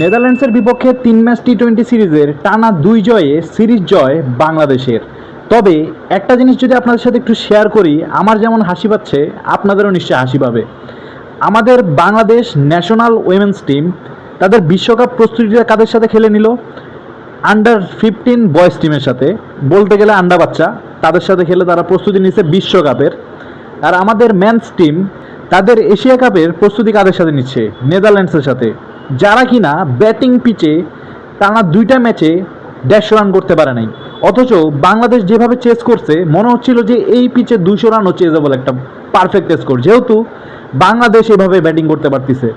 নেদারল্যান্ডসের বিপক্ষে 3 ম্যাচ টি-20 সিরিজের টানা 2 জয়ে সিরিজ জয় বাংলাদেশের। তবে একটা জিনিস যদি আপনাদের সাথে একটু শেয়ার করি, আমার যেমন হাসি পাচ্ছে আপনাদেরও নিশ্চয়ই হাসি পাবে। আমাদের বাংলাদেশ ন্যাশনাল উইমেন্স টিম তাদের বিশ্বকাপ প্রস্তুতিটা কাদের সাথে খেলে নিল? আন্ডার 15 বয়েজ টিমের সাথে, বলতে গেলে আন্ডা বাচ্চা, তাদের সাথে খেলে তারা প্রস্তুতি নিচ্ছে বিশ্বকাপের। আর আমাদের মেন্স টিম তাদের এশিয়া কাপের প্রস্তুতি কাদের সাথে নিচ্ছে? নেদারল্যান্ডসের সাথে, যারা কিনা ব্যাটিং পিচে টানা 2টা ম্যাচে 150 রান করতে পারে নাই। অথচ বাংলাদেশ যেভাবে চেস করছে মনে হচ্ছিল যে এই পিচে 200 রানও চেজেবল একটা পারফেক্ট স্কোর, যেহেতু বাংলাদেশ এভাবে ব্যাটিং করতে পারতেছে।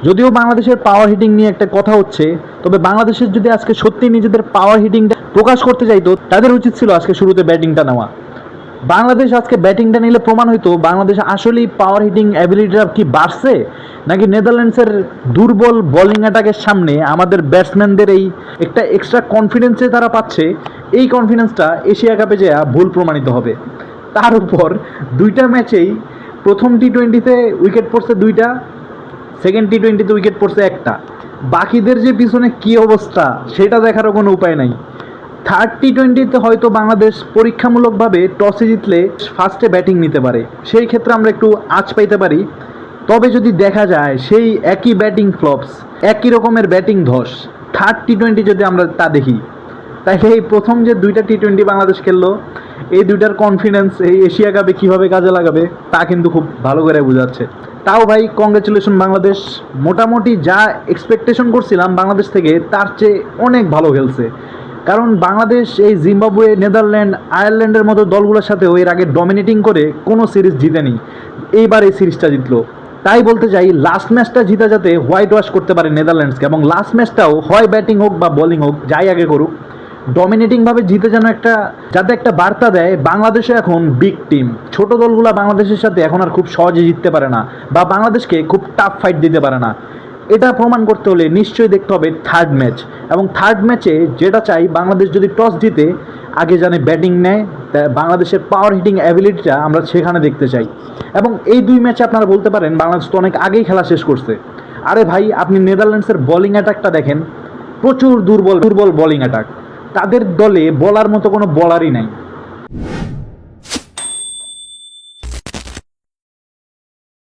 যদিও বাংলাদেশের পাওয়ার হিটিং নিয়ে একটা কথা হচ্ছে, তবে বাংলাদেশের যদি আজকে সত্যি নিজেদের পাওয়ার হিটিংটা প্রকাশ করতে চাইতো, তাদের উচিত ছিল আজকে শুরুতে ব্যাটিংটা নেওয়া। বাংলাদেশ আজকে ব্যাটিংটা নিলে প্রমাণ হইতো বাংলাদেশ আসলেই পাওয়ার হিটিং অ্যাবিলিটিটা কি বাড়ছে, নাকি নেদারল্যান্ডসের দুর্বল বোলিং অ্যাটাকের সামনে আমাদের ব্যাটসম্যানদের এই একটা এক্সট্রা কনফিডেন্সে তারা পাচ্ছে, এই কনফিডেন্সটা এশিয়া কাপে যেয়া ভুল প্রমাণিত হবে। তার উপর 2টা ম্যাচেই প্রথম টি-20তে উইকেট পড়ছে 2টা, সেকেন্ড টি-20তে উইকেট পড়ছে 1টা। বাকিদের যে পিছনে কী অবস্থা সেটা দেখারও কোনো উপায় নাই। থার্ড টি-20তে হয়তো বাংলাদেশ পরীক্ষামূলকভাবে টসে জিতলে ফার্স্টে ব্যাটিং নিতে পারে, সেই ক্ষেত্রে আমরা একটু আঁচ পাইতে পারি। তবে যদি দেখা যায় সেই একই ব্যাটিং ফ্লপস, একই রকমের ব্যাটিং ধস থার্ড টি-20 যদি আমরা তা দেখি, তাহলে এই প্রথম যে 2টা টি-20 বাংলাদেশ খেললো, এই 2টার কনফিডেন্স এই এশিয়া কাপে কীভাবে কাজে লাগাবে তা কিন্তু খুব ভালো করে বোঝাচ্ছে। তাও ভাই কংগ্রেচুলেশন বাংলাদেশ, মোটামুটি যা এক্সপেকটেশন করছিলাম বাংলাদেশ থেকে তার চেয়ে অনেক ভালো খেলছে। কারণ বাংলাদেশ এই জিম্বাবুয়ে, নেদারল্যান্ড, আয়ারল্যান্ডের মতো দলগুলোর সাথেও এর আগে ডমিনেটিং করে কোনো সিরিজ জিতেনি, এইবার এই সিরিজটা জিতলো। তাই বলতে চাই লাস্ট ম্যাচটা জিতা যাতে হোয়াইট ওয়াশ করতে পারে নেদারল্যান্ডসকে, এবং লাস্ট ম্যাচটাও হয় ব্যাটিং হোক বা বোলিং হোক যাই আগে করুক, ডমিনেটিংভাবে জিতে যেন একটা যাতে একটা বার্তা দেয় বাংলাদেশে এখন বিগ টিম, ছোট দলগুলো বাংলাদেশের সাথে এখন আর খুব সহজে জিততে পারে না বা বাংলাদেশকে খুব টাফ ফাইট দিতে পারে না। এটা প্রমাণ করতে হলে নিশ্চয়ই দেখতে হবে থার্ড ম্যাচ, এবং থার্ড ম্যাচে যেটা চাই বাংলাদেশ যদি টস জিতে আগে জানে ব্যাটিং নেয়, বাংলাদেশের পাওয়ার হিটিং অ্যাবিলিটিটা আমরা সেখানে দেখতে চাই। এবং এই 2 ম্যাচে আপনারা বলতে পারেন বাংলাদেশ তো অনেক আগেই খেলা শেষ করছে। আরে ভাই, আপনি নেদারল্যান্ডসের বোলিং অ্যাটাকটা দেখেন, প্রচুর দুর্বল বোলিং অ্যাটাক, তাদের দলে বলার মতো কোনো বলারই নাই।